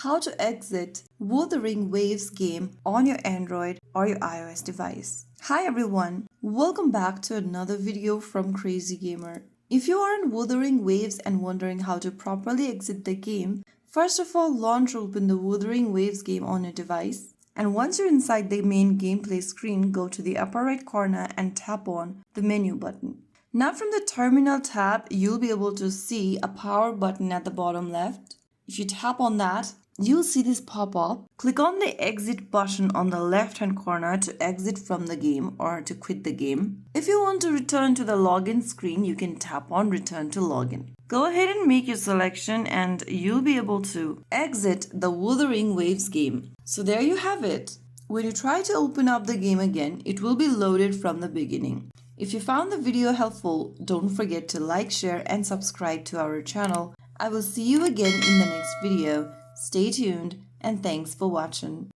how to exit Wuthering Waves game on your Android or your iOS device. Hi everyone, welcome back to another video from Crazy Gamer. If you are in Wuthering Waves and wondering how to properly exit the game, first of all launch or open the Wuthering Waves game on your device. And once you're inside the main gameplay screen, go to the upper right corner and tap on the menu button. Now from the terminal tab, you'll be able to see a power button at the bottom left. If you tap on that, you'll see this pop up. Click on the exit button on the left hand corner to exit from the game or to quit the game. If you want to return to the login screen, you can tap on return to login. Go ahead and make your selection and you'll be able to exit the Wuthering Waves game. So there you have it. When you try to open up the game again, it will be loaded from the beginning. If you found the video helpful, don't forget to like, share and subscribe to our channel. I will see you again in the next video. Stay tuned and thanks for watching.